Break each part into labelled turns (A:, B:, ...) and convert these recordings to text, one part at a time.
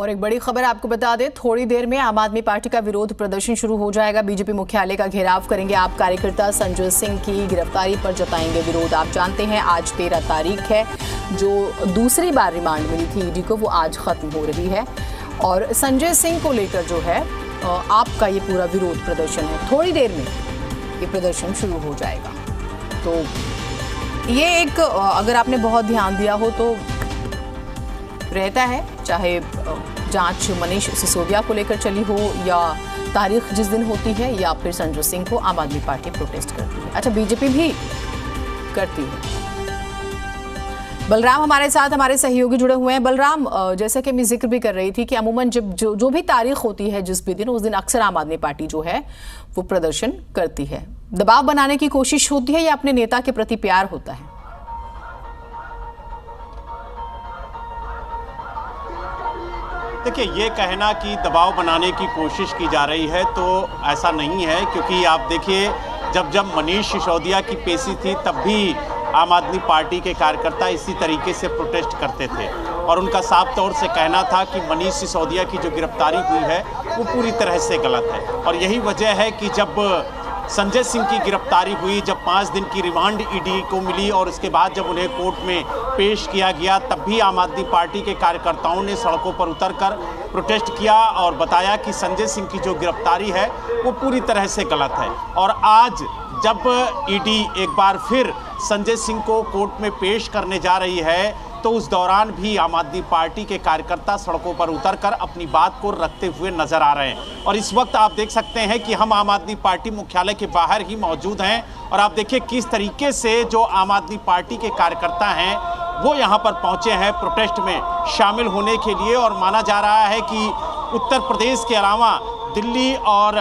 A: और एक बड़ी खबर आपको बता दें, थोड़ी देर में आम आदमी पार्टी का विरोध प्रदर्शन शुरू हो जाएगा। बीजेपी मुख्यालय का घेराव करेंगे आप कार्यकर्ता। संजय सिंह की गिरफ्तारी पर जताएंगे विरोध। आप जानते हैं आज 13 तारीख है, जो दूसरी बार रिमांड मिली थी ईडी को, वो आज खत्म हो रही है और संजय सिंह को लेकर जो है आपका ये पूरा विरोध प्रदर्शन है। थोड़ी देर में ये प्रदर्शन शुरू हो जाएगा। तो ये एक, अगर आपने बहुत ध्यान दिया हो तो रहता है, चाहे जांच मनीष सिसोदिया को लेकर चली हो या तारीख जिस दिन होती है या फिर संजय सिंह को आम आदमी पार्टी प्रोटेस्ट करती है। अच्छा, बीजेपी भी करती है। बलराम हमारे साथ, हमारे सहयोगी जुड़े हुए हैं। बलराम, जैसा कि मैं जिक्र भी कर रही थी कि अमूमन जब जो भी तारीख होती है जिस भी दिन, उस दिन अक्सर आम आदमी पार्टी जो है वो प्रदर्शन करती है। दबाव बनाने की कोशिश होती है या अपने नेता के प्रति प्यार होता है?
B: देखिए, ये कहना कि दबाव बनाने की कोशिश की जा रही है तो ऐसा नहीं है, क्योंकि आप देखिए जब मनीष सिसोदिया की पेशी थी तब भी आम आदमी पार्टी के कार्यकर्ता इसी तरीके से प्रोटेस्ट करते थे और उनका साफ तौर से कहना था कि मनीष सिसोदिया की जो गिरफ्तारी हुई है वो पूरी तरह से गलत है। और यही वजह है कि जब संजय सिंह की गिरफ्तारी हुई, जब 5 दिन की रिमांड ईडी को मिली और उसके बाद जब उन्हें कोर्ट में पेश किया गया, तब भी आम आदमी पार्टी के कार्यकर्ताओं ने सड़कों पर उतरकर प्रोटेस्ट किया और बताया कि संजय सिंह की जो गिरफ्तारी है वो पूरी तरह से गलत है। और आज जब ईडी एक बार फिर संजय सिंह को कोर्ट में पेश करने जा रही है तो उस दौरान भी आम आदमी पार्टी के कार्यकर्ता सड़कों पर उतरकर अपनी बात को रखते हुए नजर आ रहे हैं। और इस वक्त आप देख सकते हैं कि हम आम आदमी पार्टी मुख्यालय के बाहर ही मौजूद हैं और आप देखिए किस तरीके से जो आम आदमी पार्टी के कार्यकर्ता हैं वो यहाँ पर पहुँचे हैं प्रोटेस्ट में शामिल होने के लिए। और माना जा रहा है कि उत्तर प्रदेश के अलावा दिल्ली और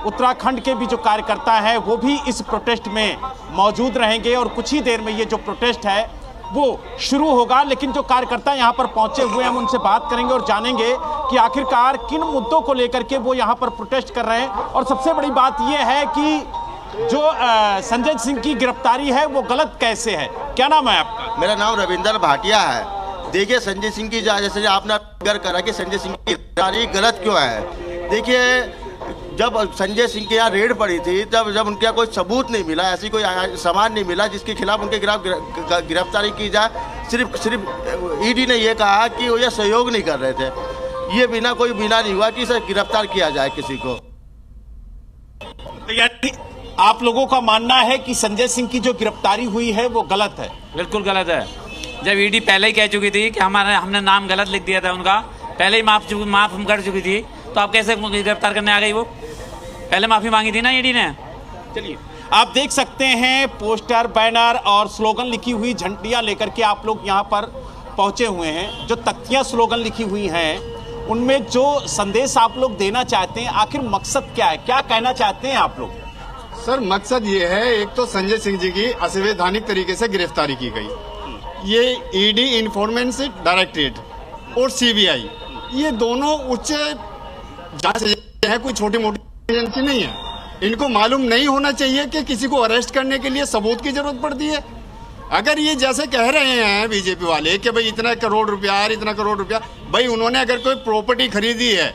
B: उत्तराखंड के भी जो कार्यकर्ता हैं वो भी इस प्रोटेस्ट में मौजूद रहेंगे और कुछ ही देर में ये जो प्रोटेस्ट है वो शुरू होगा। लेकिन जो कार्यकर्ता यहाँ पर पहुंचे हुए हैं हम उनसे बात करेंगे और जानेंगे कि आखिरकार किन मुद्दों को लेकर के वो यहाँ पर प्रोटेस्ट कर रहे हैं। और सबसे बड़ी बात ये है कि जो संजय सिंह की गिरफ्तारी है वो गलत कैसे है। क्या नाम है आपका?
C: मेरा नाम रविंदर भाटिया है। देखिए, संजय सिंह की जैसे आपने जिक्र करा कि संजय सिंह की गिरफ्तारी गलत क्यों है। देखिए, जब संजय सिंह के यहाँ रेड पड़ी थी तब जब उनका कोई सबूत नहीं मिला, ऐसी कोई सामान नहीं मिला जिसके खिलाफ उनके खिलाफ गिरफ्तारी की जाए, सिर्फ ईडी ने ये कहा कि वो ये सहयोग नहीं कर रहे थे, ये बिना नहीं हुआ कि इसे गिरफ्तार किया जाए किसी को।
B: यानी आप लोगों का मानना है कि संजय सिंह की जो गिरफ्तारी हुई है वो गलत है?
D: बिल्कुल गलत है। जब ईडी पहले ही कह चुकी थी कि हमने नाम गलत लिख दिया था, उनका पहले ही माफ कर चुकी थी, तो आप कैसे गिरफ्तार करने आ गई? वो पहले माफी मांगी थी ना ईडी ने।
B: चलिए, आप देख सकते हैं पोस्टर, बैनर और स्लोगन लिखी हुई झंडियां लेकर के आप लोग यहाँ पर पहुंचे हुए हैं। जो तख्तियां स्लोगन लिखी हुई हैं उनमें जो संदेश आप लोग देना चाहते हैं, आखिर मकसद क्या है, क्या कहना चाहते हैं आप लोग?
E: सर, मकसद ये है, एक तो संजय सिंह जी की असंवैधानिक तरीके से गिरफ्तारी की गई। ये ईडी, इन्फॉर्मेशन डायरेक्टरेट और सीबीआई, ये दोनों उच्च जांच है, कोई छोटी मोटी एजेंसी नहीं है। इनको मालूम नहीं होना चाहिए कि किसी को अरेस्ट करने के लिए सबूत की जरूरत पड़ती है। अगर ये जैसे कह रहे हैं बीजेपी वाले कि भाई इतना करोड़ रुपया, भाई उन्होंने अगर कोई प्रॉपर्टी खरीदी है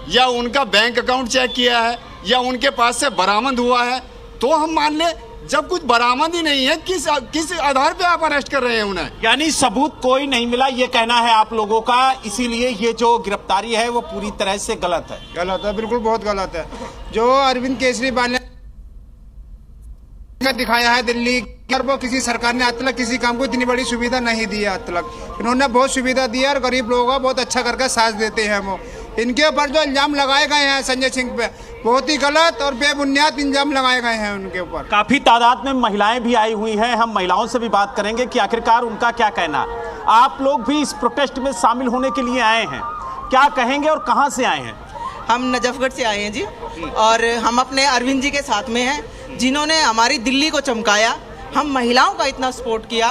E: या उनका बैंक अकाउंट चेक किया है या उनके पास से बरामद हुआ है तो हम मान ले। जब कुछ बरामद ही नहीं है, किस आधार पे आप अरेस्ट कर रहे हैं उन्हें?
B: यानी सबूत कोई नहीं मिला, ये कहना है आप लोगों का, इसीलिए ये जो गिरफ्तारी है वो पूरी तरह से गलत है।
F: गलत है, बिल्कुल बहुत गलत है। जो अरविंद केजरीवाल ने दिखाया है दिल्ली, वो किसी सरकार ने आज तक किसी काम को इतनी बड़ी सुविधा नहीं दी है। आज तक इन्होंने बहुत सुविधा दी है और गरीब लोगों का बहुत अच्छा करके साथ देते हैं। वो इनके ऊपर जो इल्जाम लगाए गए हैं संजय सिंह पे, बहुत ही गलत और बेबुनियाद इल्जाम लगाए गए हैं उनके ऊपर।
B: काफी तादाद में महिलाएं भी आई हुई हैं, हम महिलाओं से भी बात करेंगे कि आखिरकार उनका क्या कहना। आप लोग भी इस प्रोटेस्ट में शामिल होने के लिए आए हैं, क्या कहेंगे और कहां से आए हैं?
G: हम नजफगढ़ से आए हैं जी, और हम अपने अरविंद जी के साथ में हैं जिन्होंने हमारी दिल्ली को चमकाया। हम महिलाओं का इतना सपोर्ट किया,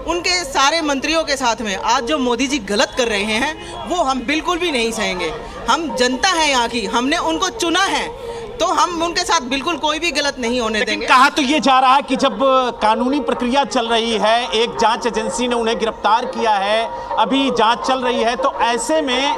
G: उनके सारे मंत्रियों के साथ में। आज जो मोदी जी गलत कर रहे हैं वो हम बिल्कुल भी नहीं सहेंगे। हम जनता है यहाँ की, हमने उनको चुना है तो हम उनके साथ बिल्कुल कोई भी गलत नहीं होने
B: लेकिन
G: देंगे।
B: कहा तो ये जा रहा है कि जब कानूनी प्रक्रिया चल रही है, एक जांच एजेंसी ने उन्हें गिरफ्तार किया है, अभी जांच चल रही है, तो ऐसे में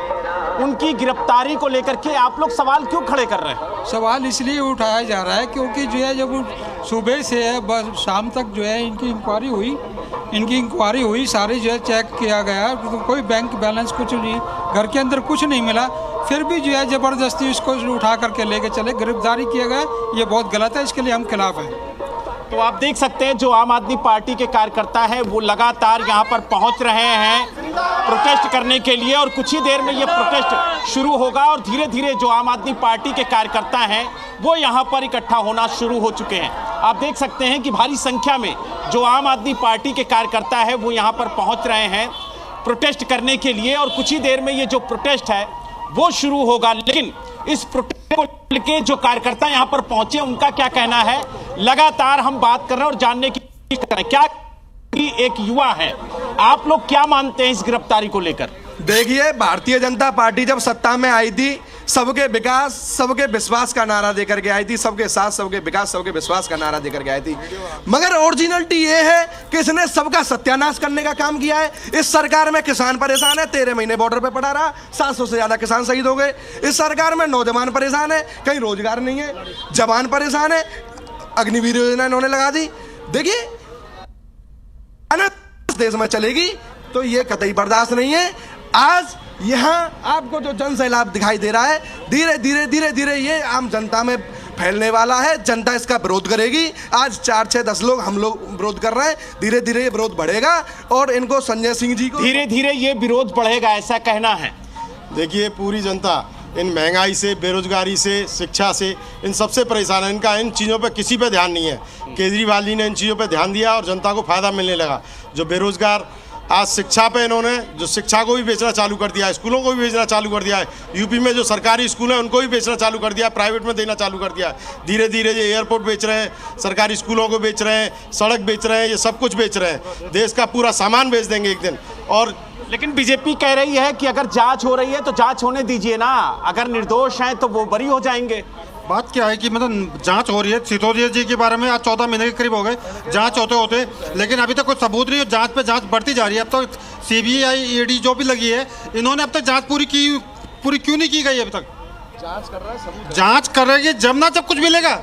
B: उनकी गिरफ्तारी को लेकर के आप लोग सवाल क्यों खड़े कर रहे हैं?
H: सवाल इसलिए उठाया जा रहा है क्योंकि जो है जब सुबह से बस शाम तक जो है इनकी इंक्वायरी हुई, सारी जो है चेक किया गया, तो कोई बैंक बैलेंस कुछ नहीं, घर के अंदर कुछ नहीं मिला, फिर भी जो है ज़बरदस्ती उसको उठा करके लेके चले, गिरफ्तारी किया गया। ये बहुत गलत है, इसके लिए हम खिलाफ हैं।
B: तो आप देख सकते हैं जो आम आदमी पार्टी के कार्यकर्ता हैं वो लगातार यहाँ पर पहुँच रहे हैं प्रोटेस्ट करने के लिए, और कुछ ही देर में ये प्रोटेस्ट शुरू होगा और धीरे धीरे जो आम आदमी पार्टी के कार्यकर्ता हैं वो यहाँ पर इकट्ठा होना शुरू हो चुके हैं। आप देख सकते हैं कि भारी संख्या में जो आम आदमी पार्टी के कार्यकर्ता है वो यहाँ पर पहुँच रहे हैं प्रोटेस्ट करने के लिए, और कुछ ही देर में ये जो प्रोटेस्ट है वो शुरू होगा। लेकिन इस प्रोटेस्ट को लेकर जो कार्यकर्ता यहाँ पर पहुंचे उनका क्या कहना है, लगातार हम बात कर रहे हैं और जानने की कोशिश कर रहे हैं। क्या एक युवा है, आप लोग क्या मानते हैं इस गिरफ्तारी को लेकर?
I: देखिए, भारतीय जनता पार्टी जब सत्ता में आई थी, सबके विकास सबके विश्वास का नारा देकर के आई थी, सबके साथ सबके विकास सबके विश्वास का नारा देकर के आई थी। मगर ओरिजिनलिटी ये है कि इसने सबका सत्यानाश करने का काम किया है। इस सरकार में किसान परेशान है, 13 महीने बॉर्डर पे पड़ा रहा, 700 से ज्यादा किसान शहीद हो गए। इस सरकार में नौजवान परेशान है, कहीं रोजगार नहीं है, जवान परेशान है, अग्निवीर योजना इन्होंने लगा दी। देखिए, देश में चलेगी तो ये कतई बर्दाश्त नहीं है। आज यहाँ आपको जो जन सैलाब दिखाई दे रहा है, धीरे धीरे ये आम जनता में फैलने वाला है। जनता इसका विरोध करेगी। आज 4, 6, 10 लोग हम लोग विरोध कर रहे हैं, धीरे धीरे ये विरोध बढ़ेगा और इनको संजय सिंह जी को
B: धीरे धीरे ये विरोध बढ़ेगा, ऐसा कहना है।
J: देखिए, पूरी जनता इन महंगाई से, बेरोजगारी से, शिक्षा से, इन सबसे परेशान है। इनका इन चीज़ों पे किसी पे ध्यान नहीं है। केजरीवाल जी ने इन चीज़ों पे ध्यान दिया और जनता को फ़ायदा मिलने लगा। जो बेरोजगार, आज शिक्षा पे इन्होंने जो शिक्षा को भी बेचना चालू कर दिया है, स्कूलों को भी बेचना चालू कर दिया है। यूपी में जो सरकारी स्कूल हैं उनको भी बेचना चालू कर दिया है, प्राइवेट में देना चालू कर दिया है। धीरे धीरे ये एयरपोर्ट बेच रहे हैं, सरकारी स्कूलों को बेच रहे हैं, सड़क बेच रहे हैं, ये सब कुछ बेच रहे हैं। देश का पूरा सामान बेच देंगे एक दिन। और
B: लेकिन बीजेपी कह रही है कि अगर जांच हो रही है तो जांच होने दीजिए ना, अगर निर्दोष हैं तो वो बरी हो जाएंगे।
K: बात क्या है कि मतलब जांच हो रही है सिसोदिया जी के बारे में, आज 14 महीने के करीब हो गए जांच होते होते, लेकिन अभी तक कोई सबूत नहीं है। जांच पे जांच बढ़ती जा रही है। अब तो सीबीआई, ईडी जो भी लगी है, इन्होंने अब तक जांच पूरी क्यों नहीं की गई अभी तक? जांच कर रहा है, सबूत जांच कर रही है, जब ना जब कुछ मिलेगा।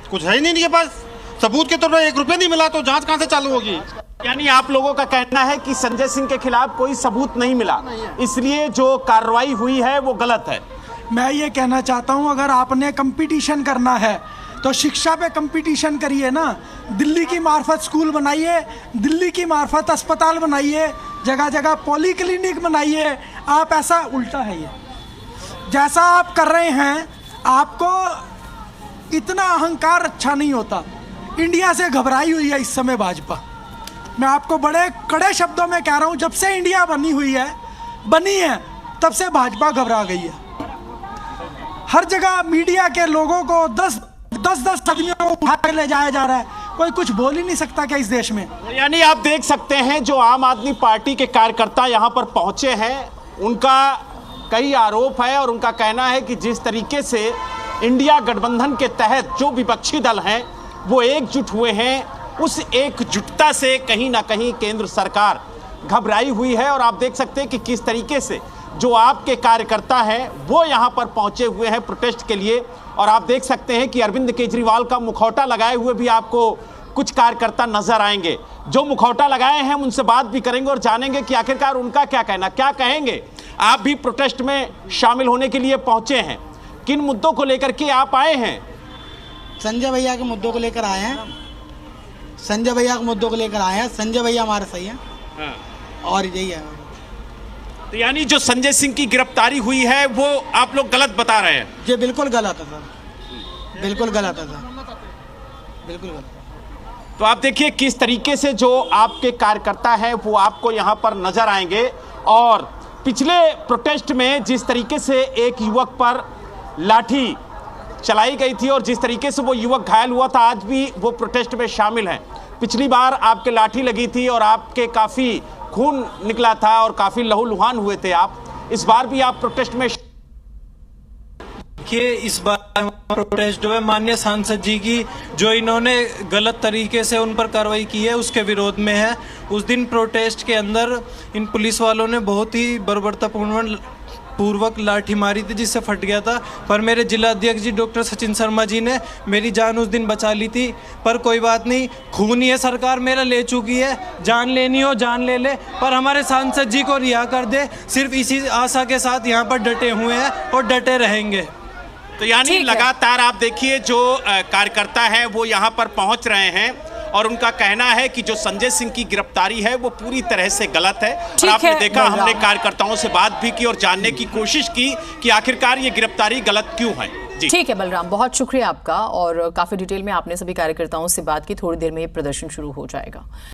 K: कुछ है ही नहीं इनके पास सबूत के तौर पर। 1 रुपया नहीं मिला तो जांच कहाँ से चालू होगी?
B: यानी आप लोगों का कहना है कि संजय सिंह के खिलाफ कोई सबूत नहीं मिला, इसलिए जो कार्रवाई हुई है वो गलत है।
L: मैं ये कहना चाहता हूँ, अगर आपने कंपटीशन करना है तो शिक्षा पे कंपटीशन करिए ना। दिल्ली की मार्फत स्कूल बनाइए, दिल्ली की मार्फत अस्पताल बनाइए, जगह जगह पॉलीक्लिनिक बनाइए। आप ऐसा उल्टा है, ये जैसा आप कर रहे हैं, आपको इतना अहंकार अच्छा नहीं होता। इंडिया से घबराई हुई है इस समय भाजपा। मैं आपको बड़े कड़े शब्दों में कह रहा हूँ, जब से इंडिया बनी है तब से भाजपा घबरा गई है। हर जगह मीडिया के लोगों को 10 आदमियों को उठा के ले जाया जा रहा है। कोई कुछ बोल ही नहीं सकता क्या इस देश में?
B: यानी आप देख सकते हैं जो आम आदमी पार्टी के कार्यकर्ता यहाँ पर पहुंचे हैं, उनका कई आरोप है और उनका कहना है कि जिस तरीके से इंडिया गठबंधन के तहत जो विपक्षी दल हैं वो एकजुट हुए हैं, उस एकजुटता से कहीं ना कहीं केंद्र सरकार घबराई हुई है। और आप देख सकते हैं कि किस तरीके से जो आपके कार्यकर्ता हैं वो यहाँ पर पहुंचे हुए हैं प्रोटेस्ट के लिए। और आप देख सकते हैं कि अरविंद केजरीवाल का मुखौटा लगाए हुए भी आपको कुछ कार्यकर्ता नजर आएंगे। जो मुखौटा लगाए हैं उनसे बात भी करेंगे और जानेंगे कि आखिरकार उनका क्या कहना, क्या कहेंगे। आप भी प्रोटेस्ट में शामिल होने के लिए पहुंचे हैं, किन मुद्दों को लेकर के आप आए हैं?
G: संजय भैया के मुद्दों को लेकर आए हैं। संजय भैया के मुद्दों को लेकर आए हैं। संजय भैया हमारे सही हैं और यही है।
B: तो यानी जो संजय सिंह की गिरफ्तारी हुई है वो आप लोग गलत बता रहे हैं?
G: ये बिल्कुल गलत है सर, बिल्कुल गलत है सर, बिल्कुल गलत।
B: तो आप देखिए किस तरीके से जो आपके कार्यकर्ता हैं वो आपको यहाँ पर नजर आएंगे। और पिछले प्रोटेस्ट में जिस तरीके से एक युवक पर लाठी चलाई गई थी और जिस तरीके से वो युवक घायल हुआ था, आज भी वो प्रोटेस्ट में शामिल हैं। पिछली बार आपके लाठी लगी थी और आपके काफ़ी खून निकला था और काफ़ी लहूलुहान हुए थे आप। इस बार भी आप प्रोटेस्ट में
M: देखिए इस बार प्रोटेस्ट जो है माननीय सांसद जी की जो इन्होंने गलत तरीके से उन पर कार्रवाई की है उसके विरोध में है। उस दिन प्रोटेस्ट के अंदर इन पुलिस वालों ने बहुत ही बर्बरतापूर्वक लाठी मारी थी जिससे फट गया था, पर मेरे जिला अध्यक्ष जी डॉक्टर सचिन शर्मा जी ने मेरी जान उस दिन बचा ली थी। पर कोई बात नहीं, खून ही है सरकार मेरा ले चुकी है, जान लेनी हो जान ले ले, पर हमारे सांसद जी को रिहा कर दे। सिर्फ इसी आशा के साथ यहाँ पर डटे हुए हैं और डटे रहेंगे।
B: तो यानी लगातार आप देखिए जो कार्यकर्ता है वो यहाँ पर पहुँच रहे हैं और उनका कहना है कि जो संजय सिंह की गिरफ्तारी है वो पूरी तरह से गलत है। और आपने देखा, हमने कार्यकर्ताओं से बात भी की और जानने की कोशिश की कि आखिरकार ये गिरफ्तारी गलत क्यों है।
A: ठीक है बलराम, बहुत शुक्रिया आपका, और काफी डिटेल में आपने सभी कार्यकर्ताओं से बात की। थोड़ी देर में ये प्रदर्शन शुरू हो जाएगा।